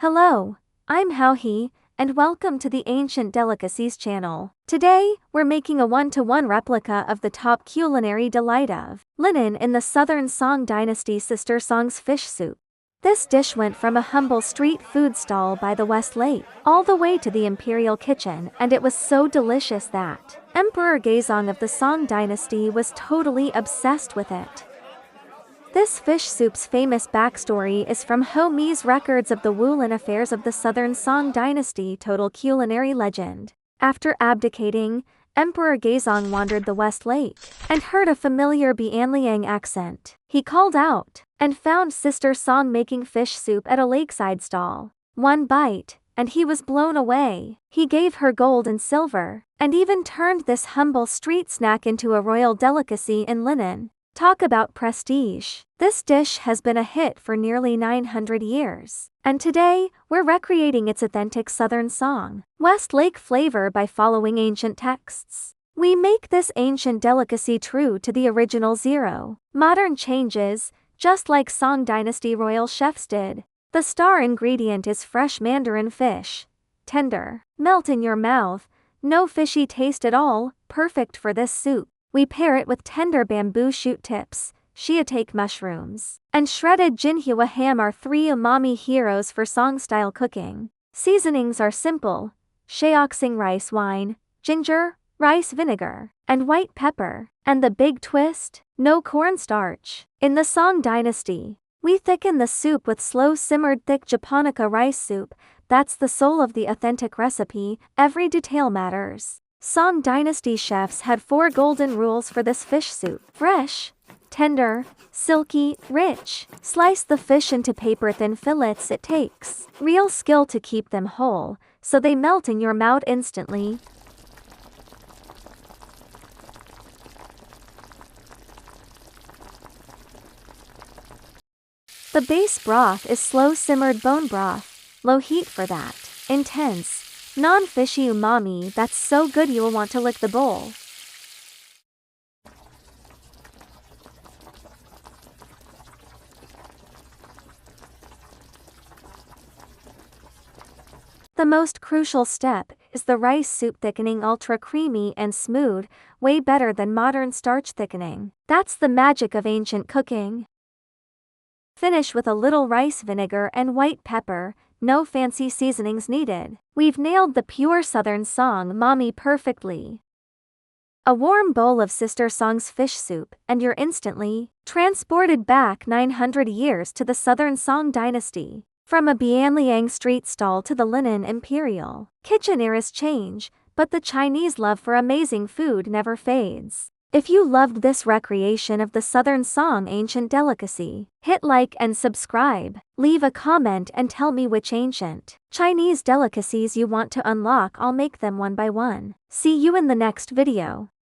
Hello, I'm Hao He, and welcome to the Ancient Delicacies channel. Today, we're making a one-to-one replica of the top culinary delight of linen in the Southern Song Dynasty Sister Song's fish soup. This dish went from a humble street food stall by the West Lake, all the way to the imperial kitchen, and it was so delicious that Emperor Gaizong of the Song Dynasty was totally obsessed with it. This fish soup's famous backstory is from Ho Mi's records of the Wulin affairs of the Southern Song Dynasty total culinary legend. After abdicating, Emperor Gaizong wandered the West Lake and heard a familiar Bianliang accent. He called out and found Sister Song making fish soup at a lakeside stall. One bite, and he was blown away. He gave her gold and silver, and even turned this humble street snack into a royal delicacy in linen. Talk about prestige. This dish has been a hit for nearly 900 years, and today, we're recreating its authentic Southern Song West Lake flavor by following ancient texts. We make this ancient delicacy true to the original zero modern changes, just like Song Dynasty royal chefs did. The star ingredient is fresh mandarin fish. Tender, melt in your mouth, no fishy taste at all, perfect for this soup. We pair it with tender bamboo shoot tips, shiitake mushrooms, and shredded jinhua ham are three umami heroes for Song-style cooking. Seasonings are simple: shaoxing rice wine, ginger, rice vinegar, and white pepper. And the big twist? No cornstarch. In the Song Dynasty, we thicken the soup with slow-simmered thick japonica rice soup. That's the soul of the authentic recipe. Every detail matters. Song Dynasty chefs had 4 golden rules for this fish soup: fresh, tender, silky, rich. Slice the fish into paper-thin fillets. It takes real skill to keep them whole, so they melt in your mouth instantly. The base broth is slow-simmered bone broth, low heat for that intense, non-fishy umami that's so good you'll want to lick the bowl. The most crucial step is the rice soup thickening, ultra creamy and smooth, way better than modern starch thickening. That's the magic of ancient cooking. Finish with a little rice vinegar and white pepper. No fancy seasonings needed. We've nailed the pure Southern Song umami perfectly. A warm bowl of Sister Song's fish soup, and you're instantly transported back 900 years to the Southern Song Dynasty. From a Bianliang street stall to the linen imperial kitchen, eras change, but the Chinese love for amazing food never fades. If you loved this recreation of the Southern Song ancient delicacy, hit like and subscribe. Leave a comment and tell me which ancient Chinese delicacies you want to unlock. I'll make them one by one. See you in the next video.